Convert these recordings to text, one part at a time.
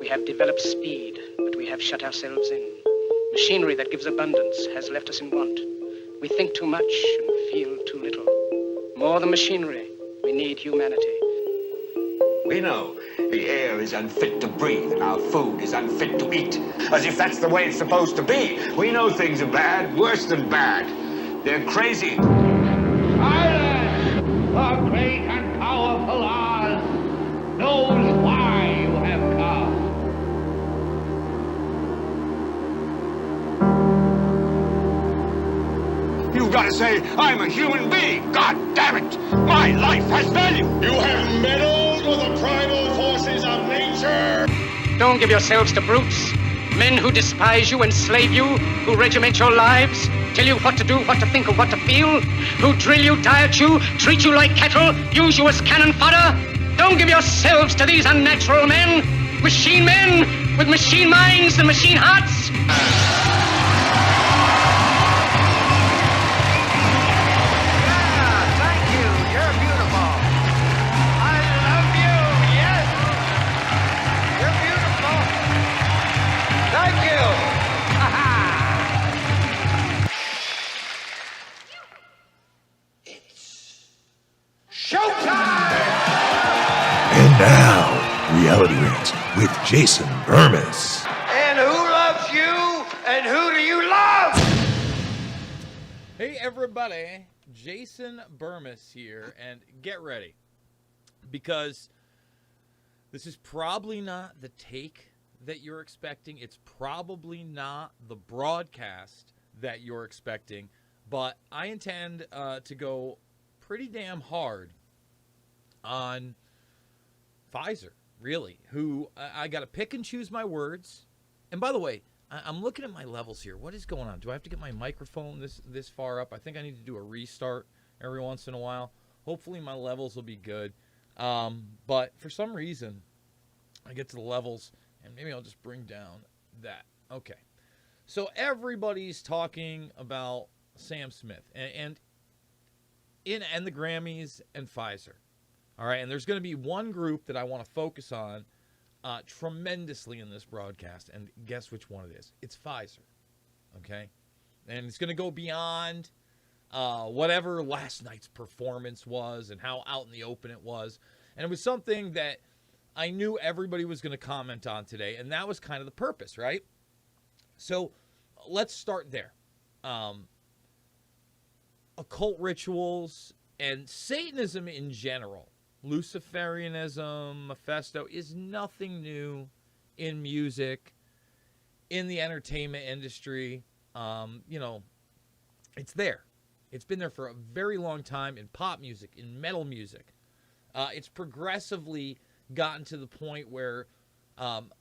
We have developed speed, but we have shut ourselves in. Machinery that gives abundance has left us in want. We think too much and feel too little. More than machinery, we need humanity. We know the air is unfit to breathe and our food is unfit to eat, as if that's the way it's supposed to be. We know things are bad, worse than bad. They're crazy. Silence! The great and powerful Oz knows why you have come. You've got to say, I'm a human being. God damn it! My life has value. You have meddled with the primal forces of nature. Don't give yourselves to brutes. Men who despise you, enslave you, who regiment your lives, tell you what to do, what to think, or what to feel, who drill you, diet you, treat you like cattle, use you as cannon fodder. Don't give yourselves to these unnatural men with machine minds and machine hearts. And now, Reality Rant with Jason Bermas. And who loves you? And who do you love? Hey everybody, Jason Bermas here, and get ready, because this is probably not the take that you're expecting. It's probably not the broadcast that you're expecting, but I intend to go pretty damn hard on Pfizer, really, who I got to pick and choose my words. And by the way, I'm looking at my levels here. What is going on? Do I have to get my microphone this far up? I think I need to do a restart every once in a while. Hopefully my levels will be good. But for some reason, I get to the levels, and maybe I'll just bring down that. Okay. So everybody's talking about Sam Smith and the Grammys and Pfizer. All right, and there's going to be one group that I want to focus on tremendously in this broadcast, and guess which one it is? It's Pfizer, okay? And it's going to go beyond whatever last night's performance was and how out in the open it was. And it was something that I knew everybody was going to comment on today, and that was kind of the purpose, right? So let's start there. Occult rituals and Satanism in general, Luciferianism, Mephisto, is nothing new in music, in the entertainment industry. It's there. It's been there for a very long time in pop music, in metal music. It's progressively gotten to the point where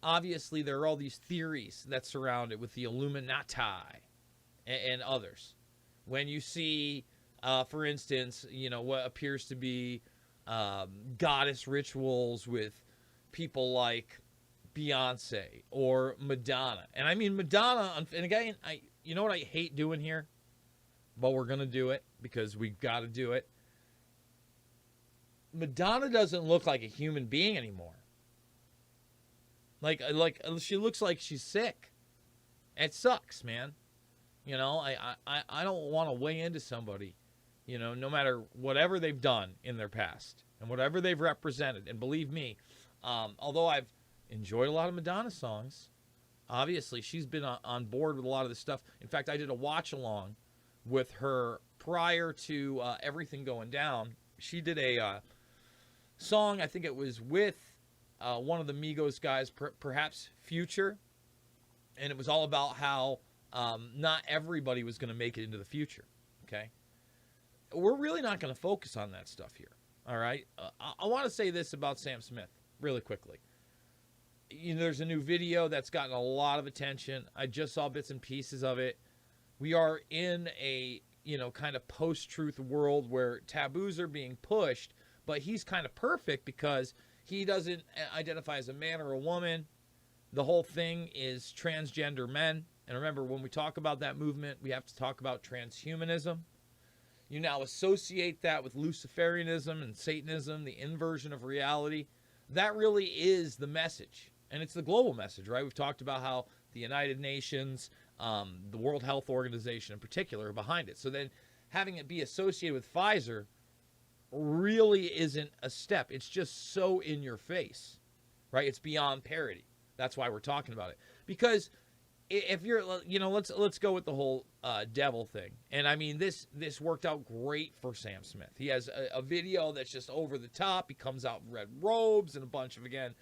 obviously there are all these theories that surround it with the Illuminati and others. When you see, for instance, what appears to be goddess rituals with people like Beyonce or Madonna. And I mean Madonna, and again, you know what I hate doing here? But we're going to do it because we've got to do it. Madonna doesn't look like a human being anymore. Like she looks like she's sick. It sucks, man. I don't want to weigh into somebody, no matter whatever they've done in their past and whatever they've represented. And believe me, although I've enjoyed a lot of Madonna songs, obviously she's been on board with a lot of this stuff. In fact, I did a watch along with her prior to everything going down. She did a song, I think it was with one of the Migos guys, perhaps Future, and it was all about how not everybody was going to make it into the future, okay? We're really not going to focus on that stuff here, all right? I want to say this about Sam Smith really quickly. There's a new video that's gotten a lot of attention. I just saw bits and pieces of it. We are in a, kind of post-truth world where taboos are being pushed, but he's kind of perfect because he doesn't identify as a man or a woman. The whole thing is transgender men. And remember, when we talk about that movement, we have to talk about transhumanism. You now associate that with Luciferianism and Satanism, the inversion of reality. That really is the message And it's the global message, right? We've talked about how the United Nations, the World Health Organization in particular, are behind it. So then having it be associated with Pfizer really isn't a step. It's just so in your face, right? It's beyond parody. That's why we're talking about it. Because if you're, let's go with the whole devil thing. And I mean, this worked out great for Sam Smith. He has a video that's just over the top. He comes out in red robes and a bunch of, again,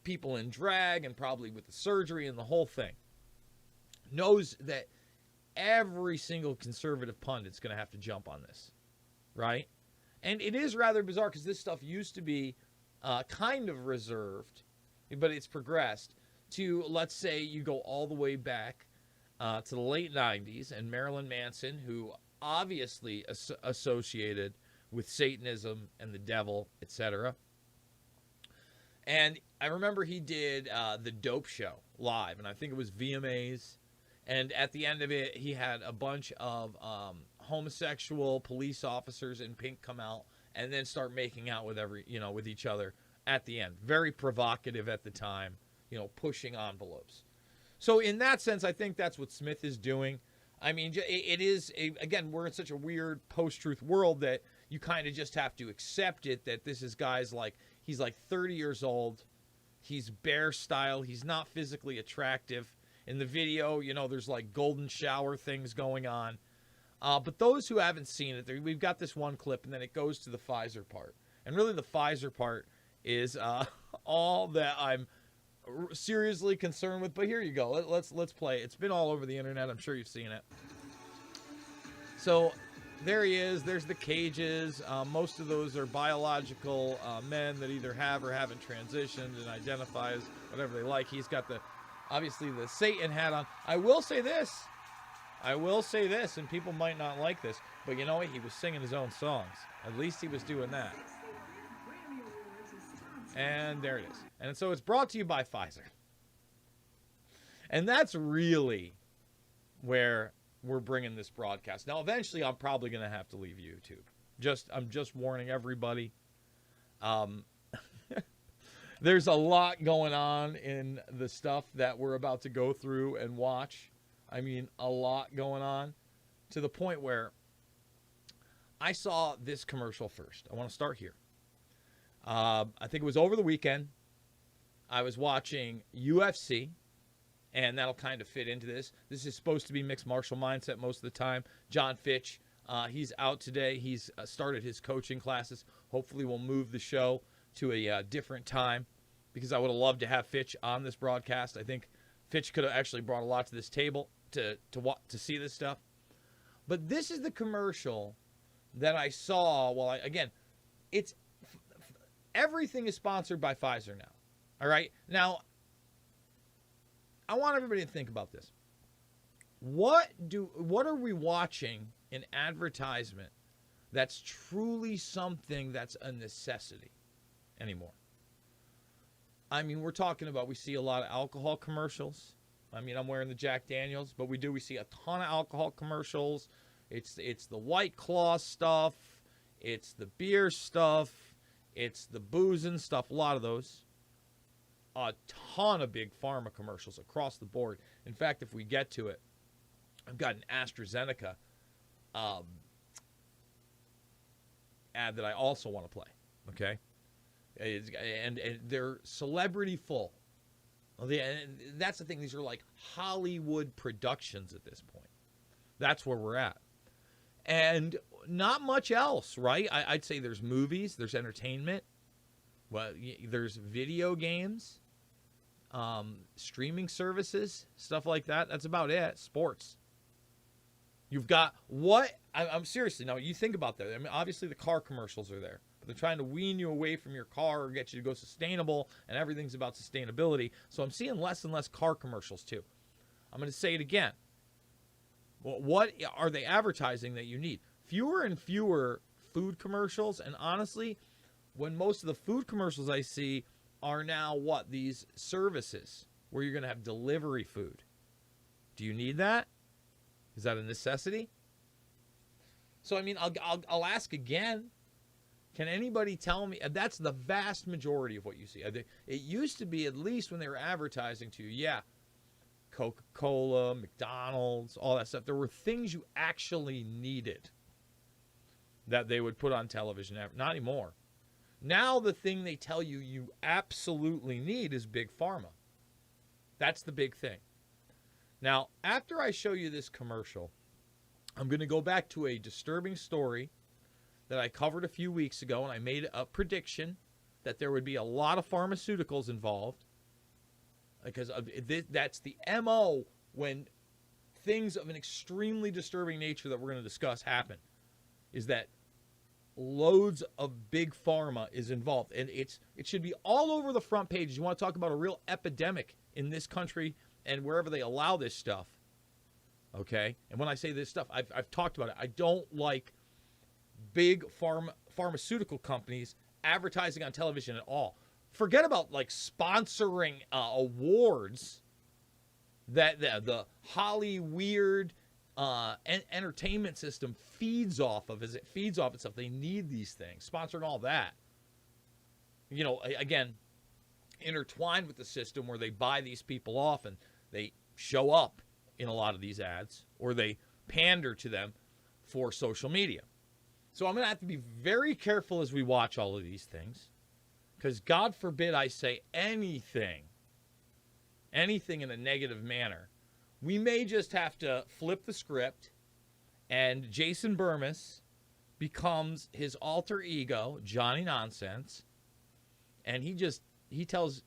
people in drag and probably with the surgery and the whole thing. Knows that every single conservative pundit's going to have to jump on this, right? And it is rather bizarre because this stuff used to be kind of reserved, but it's progressed to, let's say, you go all the way back to the late 90s, and Marilyn Manson, who obviously associated with Satanism and the devil, etc. And I remember he did the Dope Show live, and I think it was VMAs. And at the end of it, he had a bunch of homosexual police officers in pink come out and then start making out with with each other at the end. Very provocative at the time, pushing envelopes. So in that sense, I think that's what Smith is doing. I mean, it is, again, we're in such a weird post-truth world that you kind of just have to accept it, that this is guys he's like 30 years old. He's bear style. He's not physically attractive. In the video, there's like golden shower things going on. But those who haven't seen it, we've got this one clip, and then it goes to the Pfizer part. And really the Pfizer part is all that I'm seriously concerned with. But here you go. Let's play. It's been all over the internet. I'm sure you've seen it. So there he is. There's the cages. Most of those are biological men that either have or haven't transitioned and identify as whatever they like. He's got obviously the Satan hat on. I will say this, and people might not like this, but you know what? He was singing his own songs. At least he was doing that. And there it is. And so it's brought to you by Pfizer. And that's really where we're bringing this broadcast. Now, eventually, I'm probably going to have to leave YouTube. I'm just warning everybody. There's a lot going on in the stuff that we're about to go through and watch. I mean, a lot going on to the point where I saw this commercial first. I want to start here. I think it was over the weekend. I was watching UFC, and that'll kind of fit into this. This is supposed to be mixed martial mindset most of the time. John Fitch, he's out today. He's started his coaching classes. Hopefully we'll move the show to a different time, because I would have loved to have Fitch on this broadcast. I think Fitch could have actually brought a lot to this table to see this stuff. But this is the commercial that I saw. Well, everything is sponsored by Pfizer now. All right. Now, I want everybody to think about this. What are we watching in advertisement that's truly something that's a necessity anymore? I mean, we're talking about, we see a lot of alcohol commercials. I mean, I'm wearing the Jack Daniels, but we see a ton of alcohol commercials. It's the White Claw stuff. It's the beer stuff. It's the boozing stuff. A lot of those. A ton of big pharma commercials across the board. In fact, if we get to it, I've got an AstraZeneca ad that I also want to play. Okay? And they're celebrity full. And that's the thing. These are like Hollywood productions at this point. That's where we're at. And not much else, right? I'd say there's movies, there's entertainment, well, there's video games, streaming services, stuff like that. That's about it. Sports. You've got I'm seriously, now you think about that. I mean, obviously the car commercials are there. They're trying to wean you away from your car or get you to go sustainable, and everything's about sustainability. So I'm seeing less and less car commercials too. I'm going to say it again. Well, what are they advertising that you need? Fewer and fewer food commercials, and honestly, when most of the food commercials I see are now these services where you're going to have delivery food. Do you need that? Is that a necessity? So I mean, I'll ask again. Can anybody tell me? That's the vast majority of what you see. It used to be, at least when they were advertising to you, yeah, Coca-Cola, McDonald's, all that stuff. There were things you actually needed that they would put on television. Not anymore. Now the thing they tell you you absolutely need is Big Pharma. That's the big thing. Now, after I show you this commercial, I'm going to go back to a disturbing story that I covered a few weeks ago, and I made a prediction that there would be a lot of pharmaceuticals involved, because that's the MO when things of an extremely disturbing nature that we're going to discuss happen, is that loads of Big Pharma is involved. And it should be all over the front pages. You want to talk about a real epidemic in this country and wherever they allow this stuff. Okay? And when I say this stuff, I've talked about it. I don't like big pharmaceutical companies advertising on television at all. Forget about like sponsoring awards that the Holly weird entertainment system feeds off of. As it feeds off itself, they need these things, sponsoring all that. You know, again, intertwined with the system where they buy these people off and they show up in a lot of these ads, or they pander to them for social media. So I'm going to have to be very careful as we watch all of these things, because God forbid I say anything in a negative manner. We may just have to flip the script, and Jason Bermas becomes his alter ego, Johnny Nonsense, and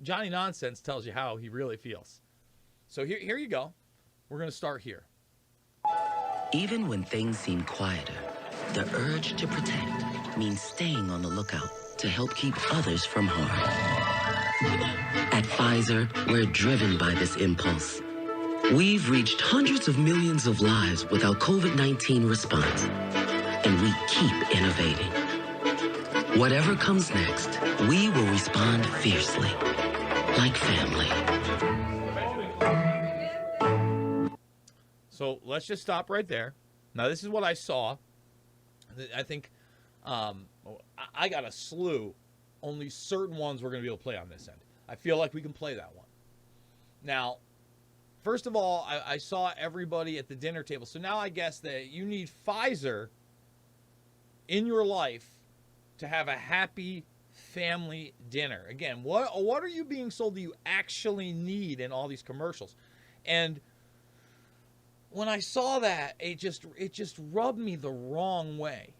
Johnny Nonsense tells you how he really feels. So here you go. We're going to start here. Even when things seem quieter, the urge to protect means staying on the lookout to help keep others from harm. At Pfizer, we're driven by this impulse. We've reached hundreds of millions of lives with our COVID-19 response, and we keep innovating. Whatever comes next, we will respond fiercely, like family. So let's just stop right there. Now, this is what I saw. I think I got a slew. Only certain ones we're going to be able to play on this end. I feel like we can play that one. Now, first of all, I saw everybody at the dinner table. So now I guess that you need Pfizer in your life to have a happy family dinner. Again, what are you being sold that you actually need in all these commercials? And when I saw that, it just rubbed me the wrong way.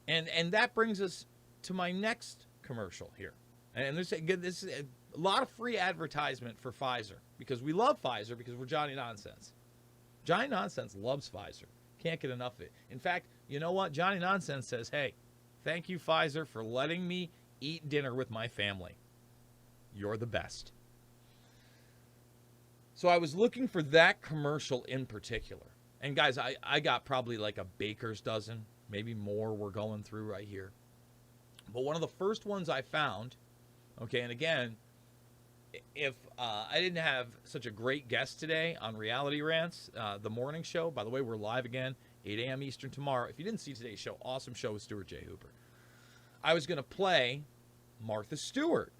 And that brings us to my next commercial here. And this is a lot of free advertisement for Pfizer, because we love Pfizer because we're Johnny Nonsense. Johnny Nonsense loves Pfizer. Can't get enough of it. In fact, you know what? Johnny Nonsense says, hey, thank you, Pfizer, for letting me eat dinner with my family. You're the best. So I was looking for that commercial in particular. And guys, I got probably like a baker's dozen, maybe more we're going through right here. But one of the first ones I found, okay, and again, if I didn't have such a great guest today on Reality Rants, the morning show, by the way, we're live again, 8 a.m. Eastern tomorrow. If you didn't see today's show, awesome show with Stuart J. Hooper. I was going to play Martha Stewart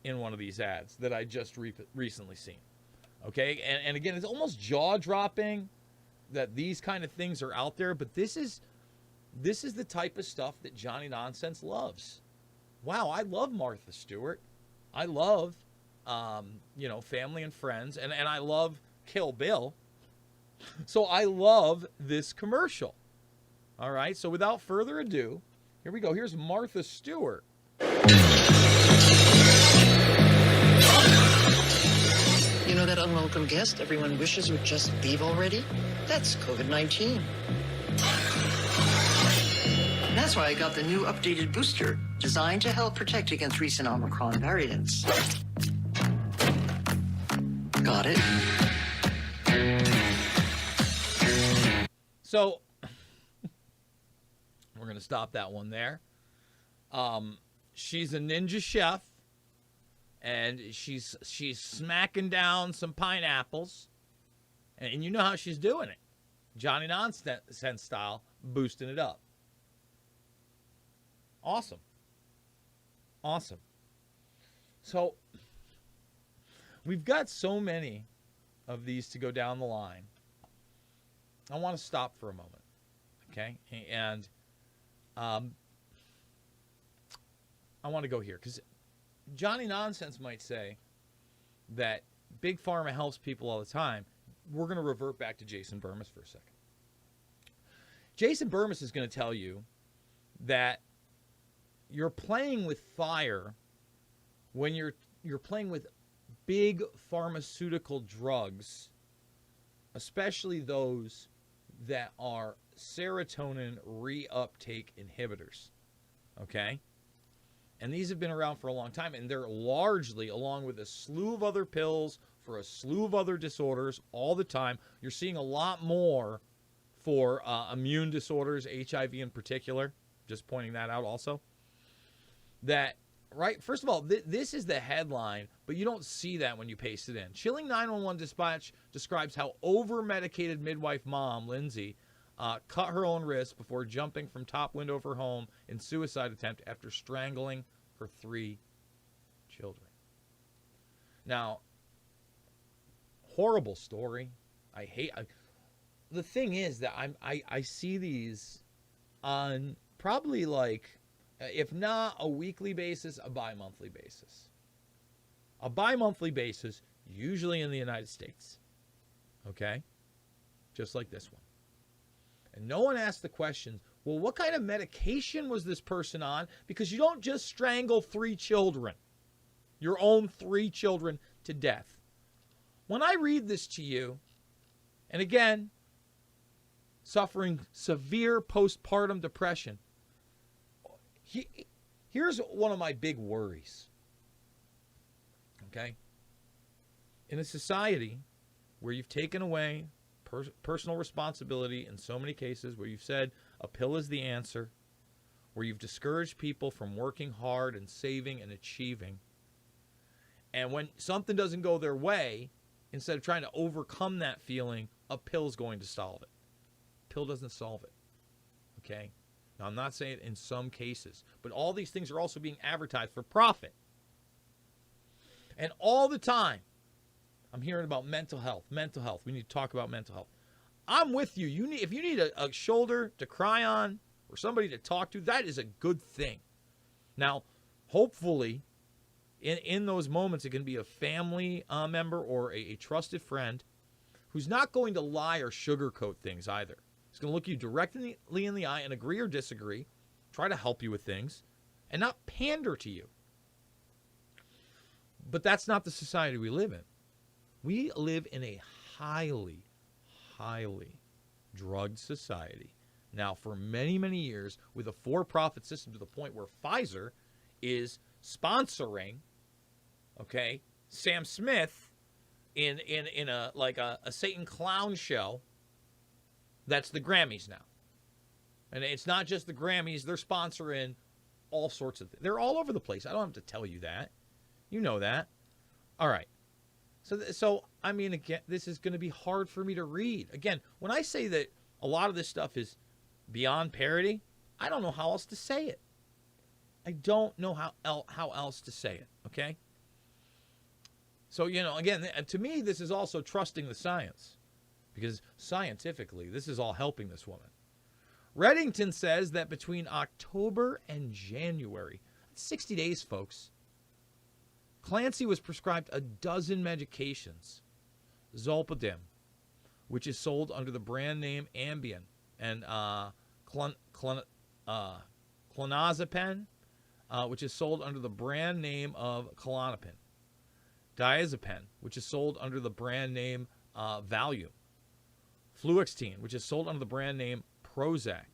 in one of these ads that I just recently seen. Okay, and again, it's almost jaw-dropping that these kind of things are out there, but this is the type of stuff that Johnny Nonsense loves. Wow, I love Martha Stewart. I love, Family and Friends, and I love Kill Bill. So I love this commercial. All right, so without further ado, here we go. Here's Martha Stewart. You know that unwelcome guest everyone wishes would just leave already? That's COVID-19. That's why I got the new updated booster, designed to help protect against recent Omicron variants. Got it? So, we're going to stop that one there. She's a ninja chef, and she's smacking down some pineapples, and you know how she's doing it. Johnny Nonsense style, boosting it up. Awesome. Awesome. So we've got so many of these to go down the line. I want to stop for a moment, okay? And I want to go here because Johnny Nonsense might say that Big Pharma helps people all the time. We're going to revert back to Jason Bermas for a second. Jason Bermas is going to tell you that you're playing with fire when you're playing with big pharmaceutical drugs, especially those that are serotonin reuptake inhibitors. Okay? And these have been around for a long time, and they're largely, along with a slew of other pills for a slew of other disorders all the time. You're seeing a lot more for immune disorders, HIV in particular. Just pointing that out also. That, right, first of all, this is the headline, but you don't see that when you paste it in. Chilling 911 dispatch describes how over-medicated midwife mom, Lindsay, cut her own wrist before jumping from top window of her home in suicide attempt after strangling her 3 children. Now, horrible story. The thing is that I see these on probably like, if not a weekly basis, a bi-monthly basis. A bi-monthly basis, usually in the United States. Okay? Just like this one. And no one asked the question, well, what kind of medication was this person on? Because you don't just strangle 3 children, your own 3 children, to death. When I read this to you, and again, suffering severe postpartum depression, here's one of my big worries. Okay? In a society where you've taken away personal responsibility in so many cases, where you've said a pill is the answer, where you've discouraged people from working hard and saving and achieving, and when something doesn't go their way, instead of trying to overcome that feeling, a pill's going to solve it. Pill doesn't solve it. Okay? Now, I'm not saying in some cases, but all these things are also being advertised for profit. And all the time, I'm hearing about mental health. Mental health. We need to talk about mental health. I'm with you. If you need a shoulder to cry on or somebody to talk to, that is a good thing. Now, hopefully, in those moments, it can be a family member or a trusted friend who's not going to lie or sugarcoat things either. He's going to look you directly in the eye and agree or disagree, try to help you with things, and not pander to you. But that's not the society we live in. We live in a highly, highly drugged society. Now, for many, many years, with a for-profit system to the point where Pfizer is sponsoring, okay, Sam Smith in a Satan clown show. That's the Grammys now. And it's not just the Grammys. They're sponsoring all sorts of things. They're all over the place. I don't have to tell you that. You know that. All right. So I mean, again, this is going to be hard for me to read. Again, when I say that a lot of this stuff is beyond parody, I don't know how else to say it. I don't know how else to say it, okay? So, again, to me, this is also trusting the science. Because scientifically, this is all helping this woman. Reddington says that between October and January, 60 days, folks, Clancy was prescribed a dozen medications. Zolpidem, which is sold under the brand name Ambien, and clonazepam, which is sold under the brand name of Klonopin. Diazepam, which is sold under the brand name Valium. Fluoxetine, which is sold under the brand name Prozac.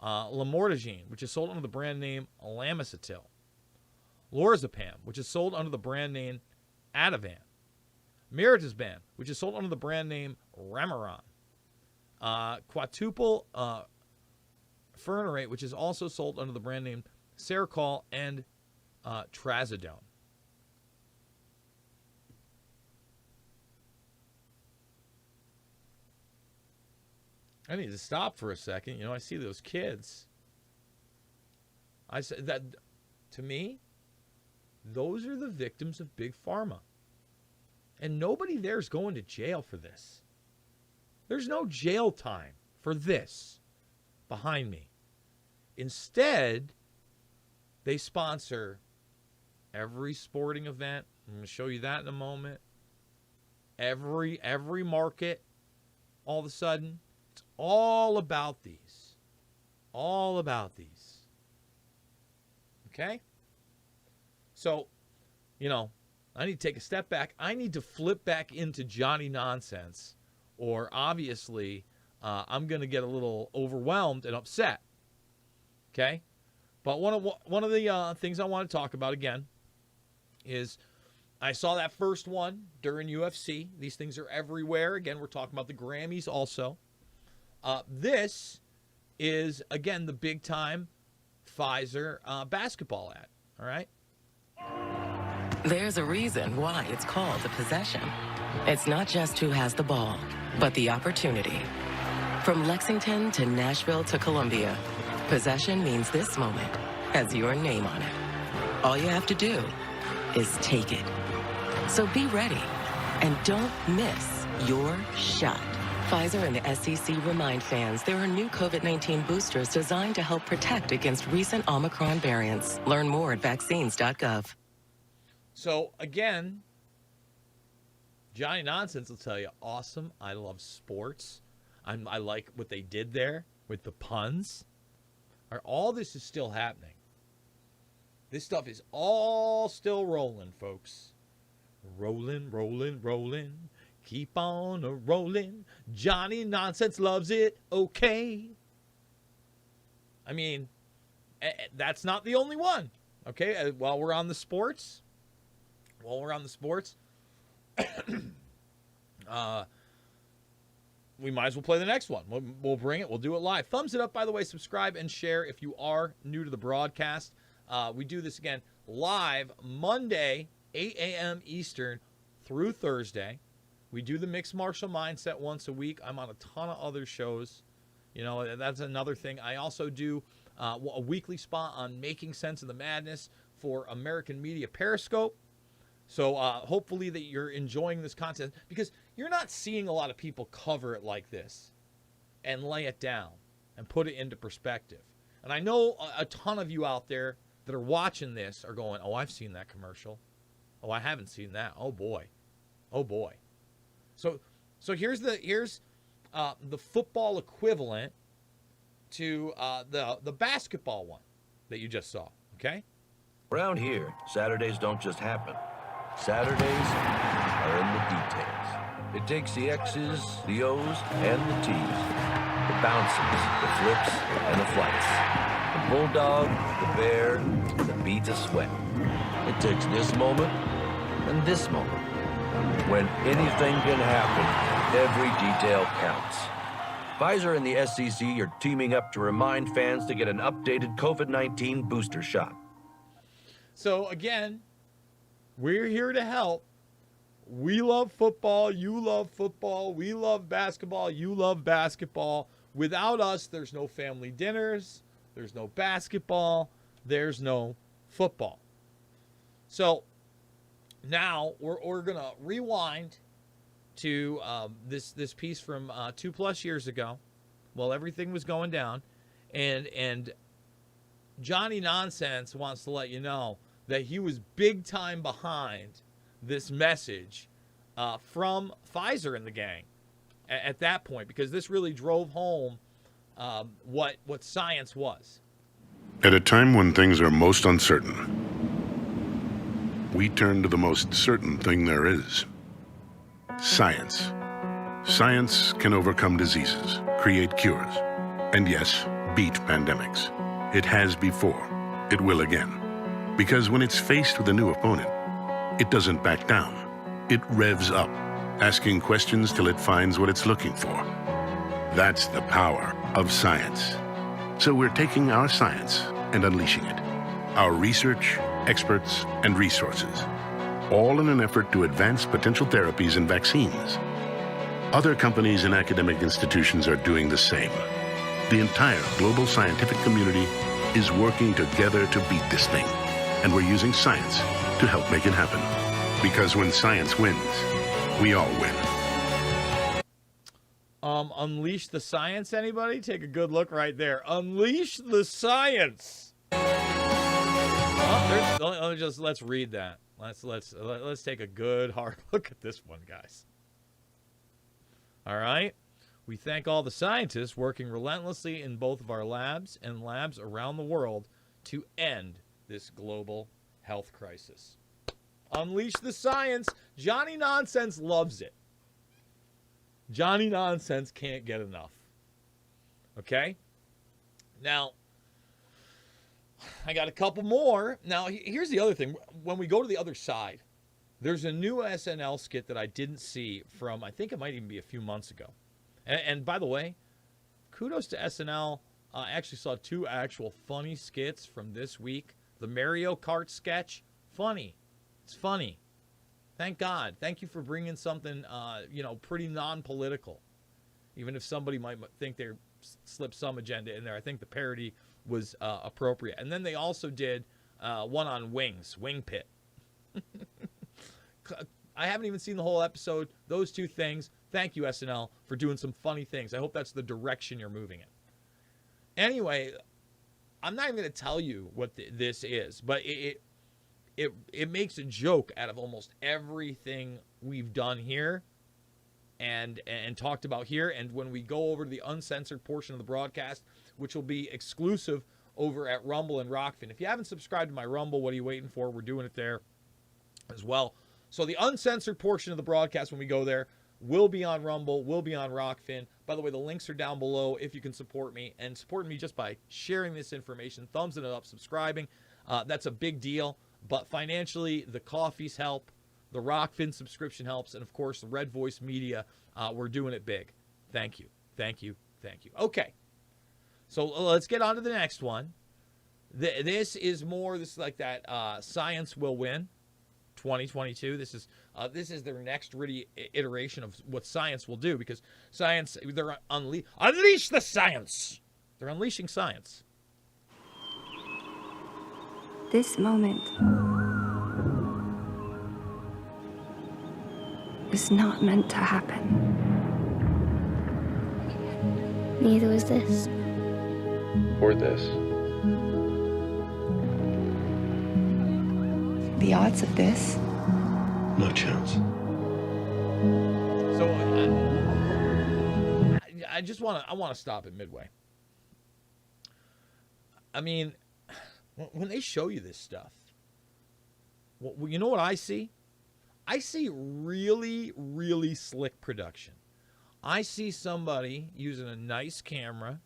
Lamortigine, which is sold under the brand name Lamisatil. Lorazepam, which is sold under the brand name Ativan. Mirtazban, which is sold under the brand name Remeron. Quadruple furanate, which is also sold under the brand name Seroquel, and Trazodone. I need to stop for a second. I see those kids. I said that to me, those are the victims of Big Pharma. And nobody there is going to jail for this. There's no jail time for this behind me. Instead, they sponsor every sporting event. I'm going to show you that in a moment. Every market, all of a sudden, it's all about these. All about these. Okay? So, I need to take a step back. I need to flip back into Johnny Nonsense, or obviously I'm going to get a little overwhelmed and upset. Okay? But one of the things I want to talk about again is I saw that first one during UFC. These things are everywhere. Again, we're talking about the Grammys also. This is, again, the big-time Pfizer basketball ad. All right? There's a reason why it's called a possession. It's not just who has the ball, but the opportunity. From Lexington to Nashville to Columbia, possession means this moment has your name on it. All you have to do is take it. So be ready and don't miss your shot. Pfizer and the SEC remind fans there are new COVID-19 boosters designed to help protect against recent Omicron variants. Learn more at vaccines.gov. So, again, Johnny Nonsense will tell you, awesome. I love sports. I like what they did there with the puns. All this is still happening. This stuff is all still rolling, folks. Rolling, rolling, rolling. Keep on rolling. Johnny Nonsense loves it. Okay. I mean, that's not the only one. Okay, while we're on the sports, we might as well play the next one. We'll bring it. We'll do it live. Thumbs it up, by the way. Subscribe and share if you are new to the broadcast. We do this again live Monday, 8 a.m. Eastern through Thursday. We do the Mixed Martial Mindset once a week. I'm on a ton of other shows. That's another thing. I also do a weekly spot on Making Sense of the Madness for American Media Periscope. So hopefully that you're enjoying this content, because you're not seeing a lot of people cover it like this and lay it down and put it into perspective. And I know a ton of you out there that are watching this are going, oh, I've seen that commercial. Oh, I haven't seen that. Oh, boy. Oh, boy. So here's the football equivalent to the basketball one that you just saw, okay? Around here, Saturdays don't just happen. Saturdays are in the details. It takes the X's, the O's, and the T's. The bounces, the flips, and the flights. The bulldog, the bear, the beads of sweat. It takes this moment and this moment. When anything can happen, every detail counts. Pfizer and the SEC are teaming up to remind fans to get an updated COVID-19 booster shot. So again, we're here to help. We love football. You love football. We love basketball. You love basketball. Without us, there's no family dinners. There's no basketball. There's no football. So now we're going to rewind to this piece from 2+ years ago. Well, everything was going down. And Johnny Nonsense wants to let you know that he was big time behind this message from Pfizer and the gang at that point, because this really drove home what science was. At a time when things are most uncertain, we turn to the most certain thing there is: science. Science can overcome diseases, create cures, and yes, beat pandemics. It has before. It will again. Because when it's faced with a new opponent, it doesn't back down. It revs up, asking questions till it finds what it's looking for. That's the power of science. So we're taking our science and unleashing it. Our research, experts, and resources, all in an effort to advance potential therapies and vaccines. Other companies and academic institutions are doing the same. The entire global scientific community is working together to beat this thing. And we're using science to help make it happen. Because when science wins, we all win. Unleash the science, anybody? Take a good look right there. Unleash the science. Let's read that. Let's take a good hard look at this one, guys. All right. We thank all the scientists working relentlessly in both of our labs and labs around the world to end this global health crisis. Unleash the science. Johnny Nonsense loves it. Johnny Nonsense can't get enough. Okay? Now, I got a couple more. Now, here's the other thing. When we go to the other side, there's a new SNL skit that I didn't see from, I think it might even be a few months ago. And by the way, kudos to SNL. I actually saw 2 actual funny skits from this week. The Mario Kart sketch, funny. It's funny. Thank God. Thank you for bringing something, pretty non-political. Even if somebody might think they slipped some agenda in there, I think the parody was appropriate. And then they also did one on wings, Wing Pit. I haven't even seen the whole episode. Those 2 things. Thank you, SNL, for doing some funny things. I hope that's the direction you're moving in. Anyway, I'm not even going to tell you what this is, but it makes a joke out of almost everything we've done here and talked about here. And when we go over to the uncensored portion of the broadcast, which will be exclusive over at Rumble and Rockfin. If you haven't subscribed to my Rumble, what are you waiting for? We're doing it there as well. So the uncensored portion of the broadcast, when we go there, will be on Rumble, will be on Rockfin. By the way, the links are down below if you can support me. And supporting me just by sharing this information, thumbsing it up, subscribing. That's a big deal. But financially, the coffees help. The Rockfin subscription helps. And, of course, the Red Voice Media, we're doing it big. Thank you. Thank you. Thank you. Okay. So let's get on to the next one. This is like that Science Will Win 2022. This is their next iteration of what science will do, because science, they're unleash the science. They're unleashing science. This moment is not meant to happen. Neither was this. Or this. The odds of this? No chance. So I want to stop at midway. I mean, when they show you this stuff, you know what I see? I see really, really slick production. I see somebody using a nice camera,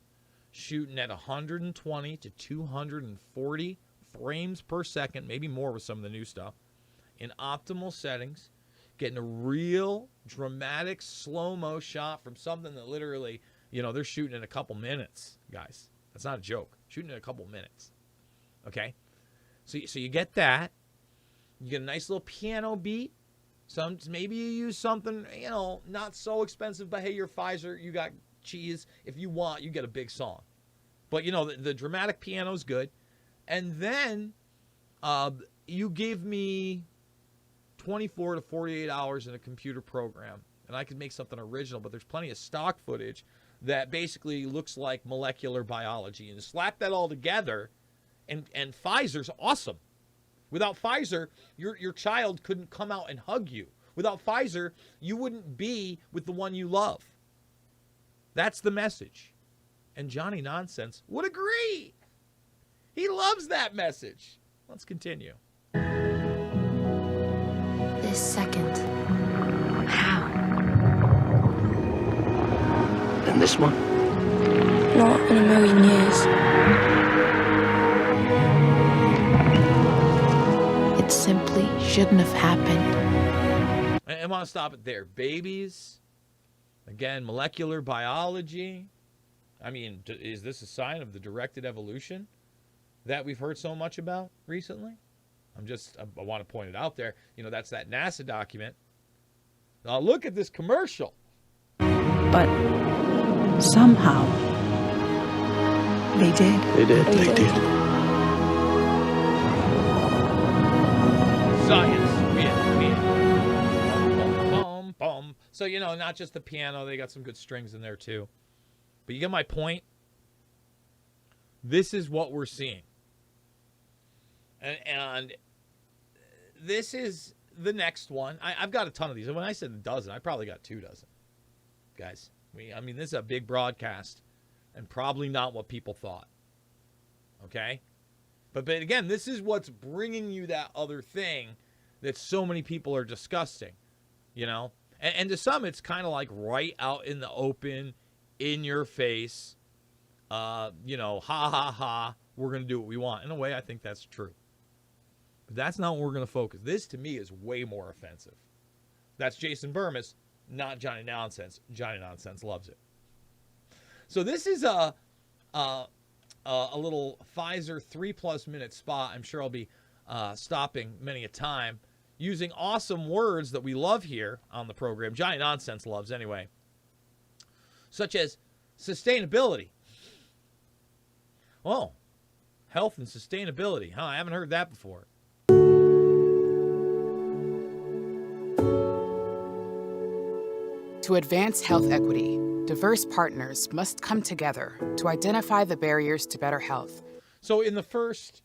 shooting at 120 to 240 frames per second, maybe more with some of the new stuff, in optimal settings, getting a real dramatic slow-mo shot from something that literally, they're shooting in a couple minutes, guys. That's not a joke. Shooting in a couple minutes. Okay? So you get that. You get a nice little piano beat. Maybe you use something, not so expensive, but hey, you're Pfizer, you got cheese. If you want, you get a big song. But, the dramatic piano's good. And then you give me 24 to 48 hours in a computer program, and I could make something original, but there's plenty of stock footage that basically looks like molecular biology. And slap that all together, and Pfizer's awesome. Without Pfizer, your child couldn't come out and hug you. Without Pfizer, you wouldn't be with the one you love. That's the message. And Johnny Nonsense would agree. He loves that message. Let's continue. This second. How? And this one? Not in a million years. It simply shouldn't have happened. I want to stop it there. Babies, again, molecular biology. I mean, is this a sign of the directed evolution that we've heard so much about recently? I want to point it out there. That's that NASA document. Now look at this commercial. But somehow they did. They did. Science. Bum, bum. So, not just the piano. They got some good strings in there, too. But you get my point? This is what we're seeing. And this is the next one. I've got a ton of these. When I said a dozen, I probably got 2 dozen. Guys, this is a big broadcast and probably not what people thought. Okay? But again, this is what's bringing you that other thing that so many people are discussing, And to some, it's kind of like right out in the open, in your face, ha, ha, ha, we're going to do what we want. In a way, I think that's true. But that's not what we're going to focus. This, to me, is way more offensive. That's Jason Bermas, not Johnny Nonsense. Johnny Nonsense loves it. So this is a little Pfizer 3+ minute spot. I'm sure I'll be stopping many a time using awesome words that we love here on the program. Johnny Nonsense loves anyway. Such as sustainability. Oh, health and sustainability. Huh? I haven't heard that before. To advance health equity, diverse partners must come together to identify the barriers to better health. So in the first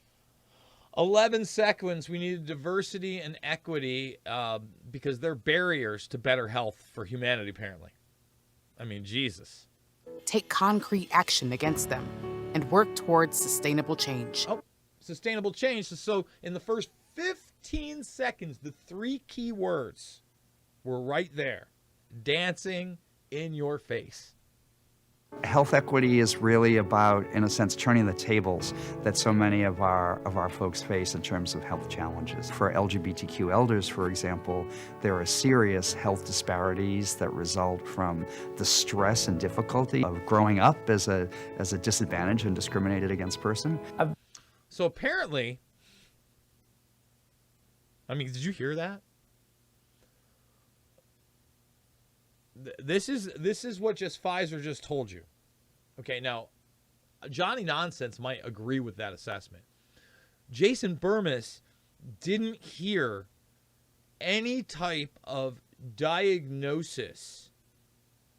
11 seconds, we needed diversity and equity because they're barriers to better health for humanity, apparently. Jesus. Take concrete action against them and work towards sustainable change. Oh, sustainable change. So in the first 15 seconds, the 3 key words were right there. Dancing in your face. Health equity is really about, in a sense, turning the tables that so many of our folks face in terms of health challenges. For LGBTQ elders, for example, there are serious health disparities that result from the stress and difficulty of growing up as a disadvantaged and discriminated against person. So apparently, did you hear that? This is what Pfizer just told you. Okay, now, Johnny Nonsense might agree with that assessment. Jason Bermas didn't hear any type of diagnosis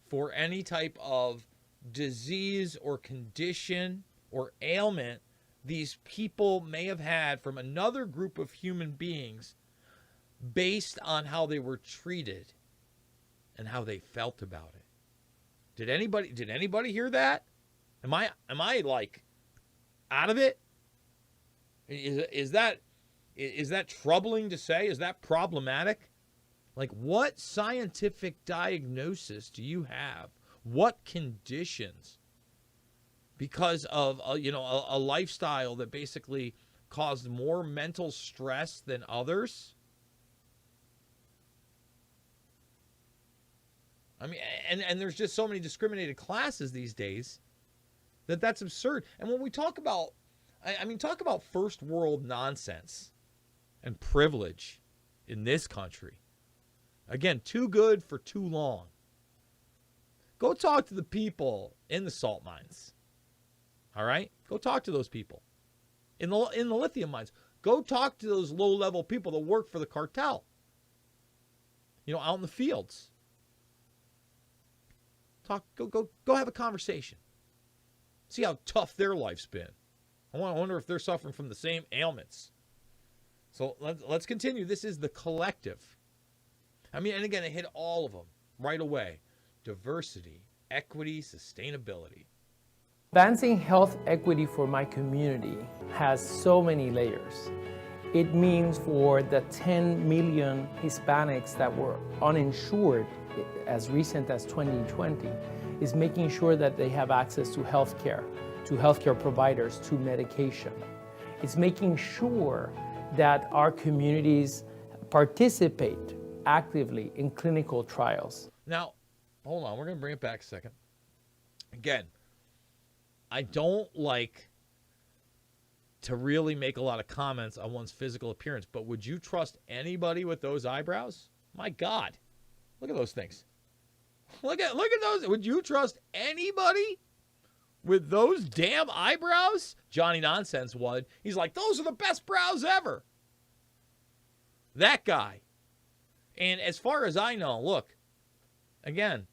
for any type of disease or condition or ailment these people may have had from another group of human beings based on how they were treated and how they felt about it. Did anybody hear that? Am I like out of it? Is that troubling to say? Is that problematic? Like, what scientific diagnosis do you have? What conditions? Because of a lifestyle that basically caused more mental stress than others? And there's just so many discriminated classes these days that's absurd. And when we talk about, talk about first world nonsense and privilege in this country. Again, too good for too long. Go talk to the people in the salt mines. All right? Go talk to those people. In the lithium mines. Go talk to those low-level people that work for the cartel. Out in the fields. Go have a conversation. See how tough their life's been. I wonder if they're suffering from the same ailments. So let's continue. This is the collective. And again, it hit all of them right away. Diversity, equity, sustainability. Advancing health equity for my community has so many layers. It means for the 10 million Hispanics that were uninsured as recent as 2020, is making sure that they have access to healthcare providers, to medication. It's making sure that our communities participate actively in clinical trials. Now, hold on, we're going to bring it back a second. Again, I don't like to really make a lot of comments on one's physical appearance, but would you trust anybody with those eyebrows? My God, look at those things. Look at those. Would you trust anybody with those damn eyebrows? Johnny Nonsense would. He's like, those are the best brows ever. That guy. And as far as I know, look, again,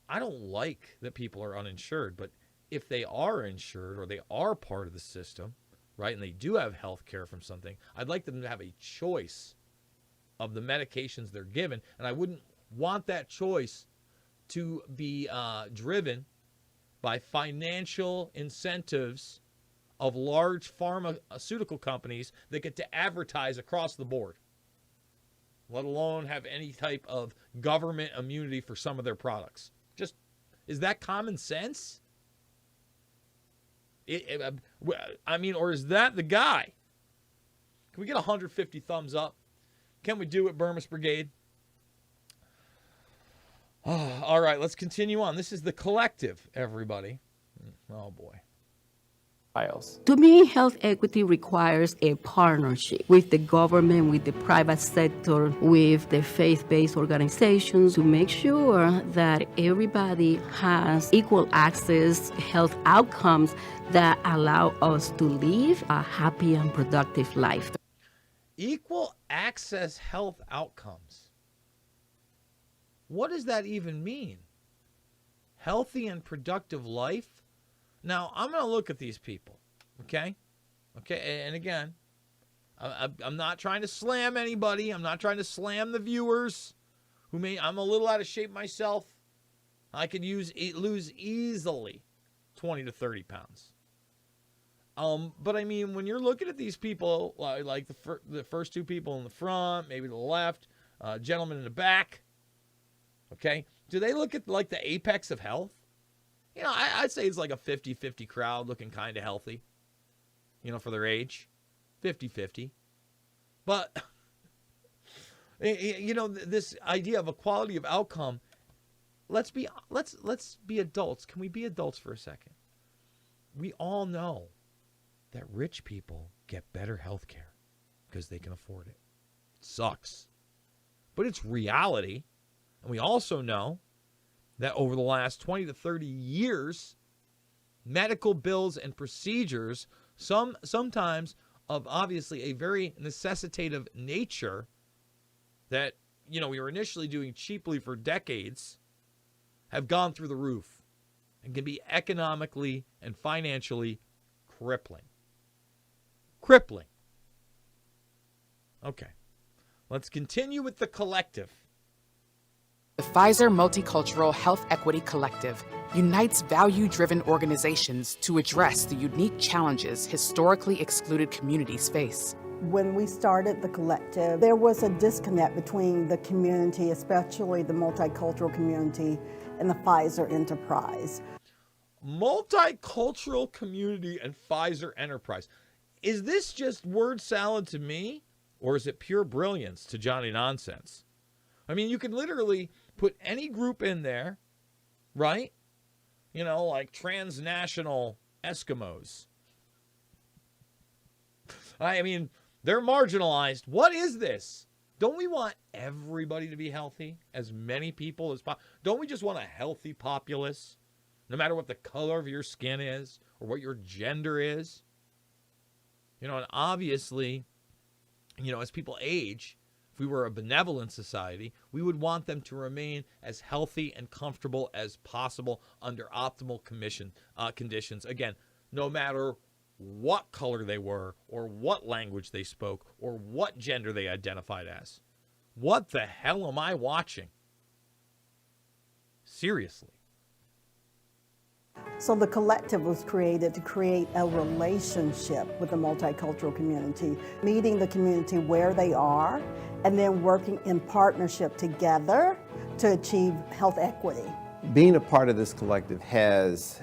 I don't like that people are uninsured, but if they are insured or they are part of the system, right, and they do have health care from something, I'd like them to have a choice of the medications they're given, and I wouldn't want that choice to be driven by financial incentives of large pharmaceutical companies that get to advertise across the board, let alone have any type of government immunity for some of their products. Just, is that common sense? I mean, or is that the guy? Can we get 150 thumbs up? Can we do it, Bermas Brigade? Oh, all right, let's continue on. This is The Collective, everybody. Oh, boy. To me, health equity requires a partnership with the government, with the private sector, with the faith-based organizations to make sure that everybody has equal access, health outcomes that allow us to live a happy and productive life. Equal access health outcomes. What does that even mean? Healthy and productive life? Now, I'm going to look at these people, okay? Okay, and again, I'm not trying to slam anybody. I'm not trying to slam the viewers who may, I'm a little out of shape myself. I could lose easily 20 to 30 pounds. But I mean, when you're looking at these people, like the first two people in the front, maybe the left, gentleman in the back, okay, do they look at like the apex of health? You know, I'd say it's like a 50-50 crowd looking kind of healthy, you know, for their age. 50-50. But, you know, this idea of equality of outcome, let's be adults. Can we be adults for a second? We all know that rich people get better health care because they can afford it. It sucks. But it's reality. And we also know that over the last 20 to 30 years, medical bills and procedures, sometimes of obviously a very necessitative nature that, you know, we were initially doing cheaply for decades, have gone through the roof and can be economically and financially crippling. Crippling. Okay. Let's continue with The Collective. The Pfizer Multicultural Health Equity Collective unites value-driven organizations to address the unique challenges historically excluded communities face. When we started the collective, there was a disconnect between the community, especially the multicultural community, and the Pfizer enterprise. Multicultural community and Pfizer enterprise. Is this just word salad to me, or is it pure brilliance to Johnny Nonsense? I mean, you can literally put any group in there, right? You know, like transnational Eskimos. I mean, they're marginalized. What is this? Don't we want everybody to be healthy? As many people as possible? Don't we just want a healthy populace? No matter what the color of your skin is or what your gender is? You know, and obviously, you know, as people age, if we were a benevolent society, we would want them to remain as healthy and comfortable as possible under optimal conditions. Again, no matter what color they were or what language they spoke or what gender they identified as. What the hell am I watching? Seriously. So the collective was created to create a relationship with the multicultural community, meeting the community where they are, and then working in partnership together to achieve health equity. Being a part of this collective has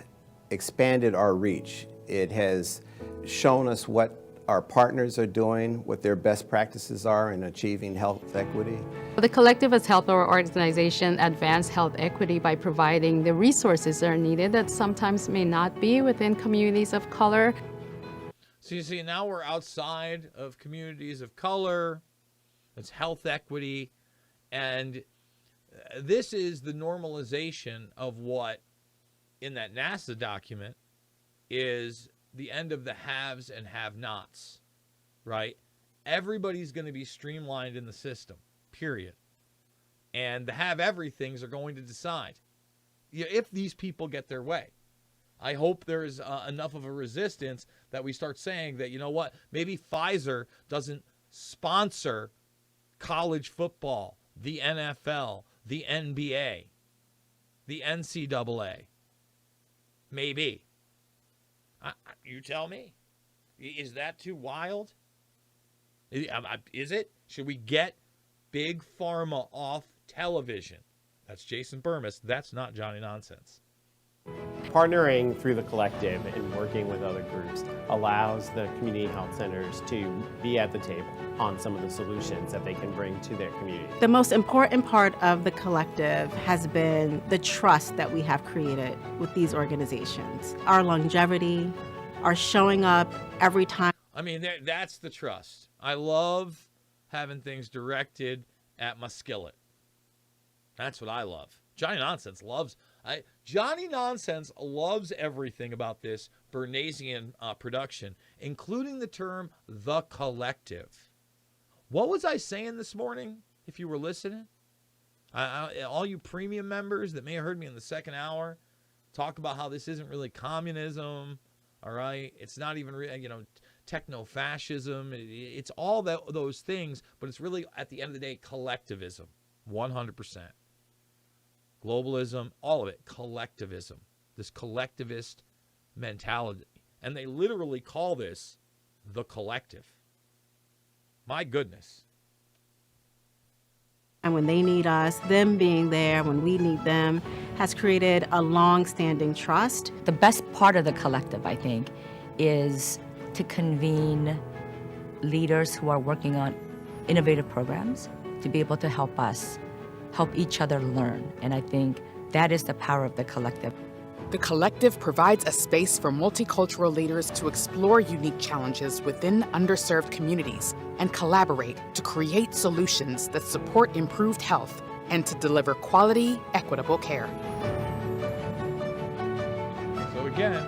expanded our reach. It has shown us what our partners are doing, what their best practices are in achieving health equity. The collective has helped our organization advance health equity by providing the resources that are needed that sometimes may not be within communities of color. So you see, now we're outside of communities of color. It's health equity. And this is the normalization of what, in that NASA document, is the end of the haves and have-nots, right? everybody's going to be streamlined in the system, period. And the have everythings are going to decide if these people get their way. I hope there's enough of a resistance that we start saying that, you know what, maybe Pfizer doesn't sponsor college football, the NFL, the NBA, the NCAA. Maybe. You tell me. Is that too wild? Is it? Should we get Big Pharma off television? That's Jason Bermas. That's not Johnny Nonsense. Partnering through the collective and working with other groups allows the community health centers to be at the table on some of the solutions that they can bring to their community. The most important part of the collective has been the trust that we have created with these organizations. Our longevity, our showing up every time. I mean, that's the trust. I love having things directed at my skillet. That's what I love. Johnny Nonsense loves everything about this Bernaysian production, including the term the collective. What was I saying this morning, if you were listening? All you premium members that may have heard me in the second hour talk about how this isn't really communism, all right? It's not even, techno-fascism. It's all those things, but it's really, at the end of the day, collectivism, 100%. Globalism, all of it, collectivism, this collectivist mentality. And they literally call this the collective. My goodness. And when they need us, them being there when we need them has created a long-standing trust. The best part of the collective, I think, is to convene leaders who are working on innovative programs to be able to help us help each other learn. And I think that is the power of the collective. The collective provides a space for multicultural leaders to explore unique challenges within underserved communities and collaborate to create solutions that support improved health and to deliver quality, equitable care. So again,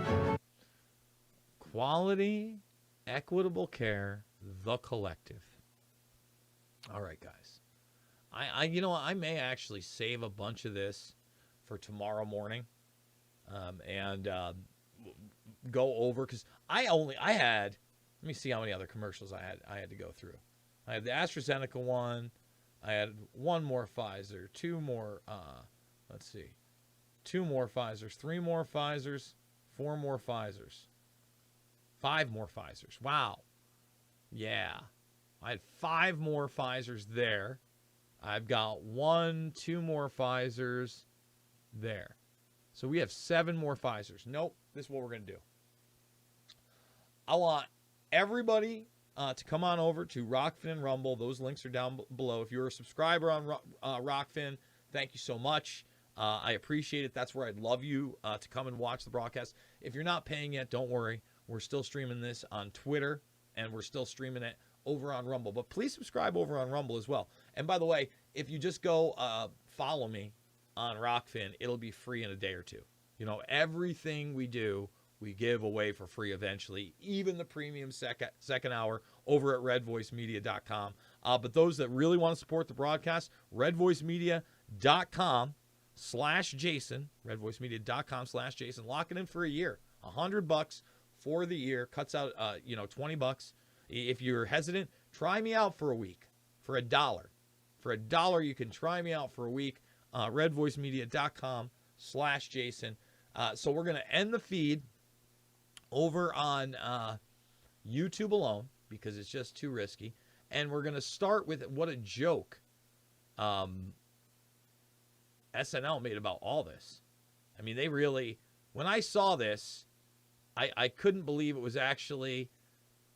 quality, equitable care, the collective. All right, guys. I may actually save a bunch of this for tomorrow morning, and go over, because I had, let me see how many other commercials I had to go through. I had the AstraZeneca one, I had one more Pfizer, two more, two more Pfizers, three more Pfizers, four more Pfizers, five more Pfizers. Wow. Yeah. I had five more Pfizers there. I've got two more Pfizers there. So we have 7 more Pfizers. Nope, this is what we're going to do. I want everybody to come on over to Rockfin and Rumble. Those links are down below. If you're a subscriber on Rockfin, thank you so much. I appreciate it. That's where I'd love you to come and watch the broadcast. If you're not paying yet, don't worry. We're still streaming this on Twitter, and we're still streaming it over on Rumble. But please subscribe over on Rumble as well. And by the way, if you just go follow me on Rockfin, it'll be free in a day or two. Everything we do, we give away for free eventually, even the premium second hour over at redvoicemedia.com. But those that really want to support the broadcast, redvoicemedia.com/Jason, redvoicemedia.com/Jason. Lock it in for a year, $100 for the year, cuts out $20. If you're hesitant, try me out for a week for $1. For $1, you can try me out for a week. redvoicemedia.com/Jason. So we're going to end the feed over on YouTube alone because it's just too risky. And we're going to start with what a joke SNL made about all this. I mean, they really, when I saw this, I couldn't believe it was actually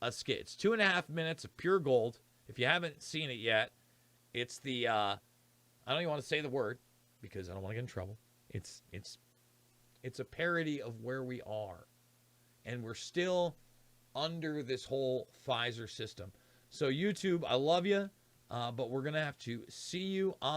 a skit. It's 2.5 minutes of pure gold. If you haven't seen it yet, it's the, I don't even want to say the word because I don't want to get in trouble. It's a parody of where we are. And we're still under this whole Pfizer system. So YouTube, I love you, but we're going to have to see you on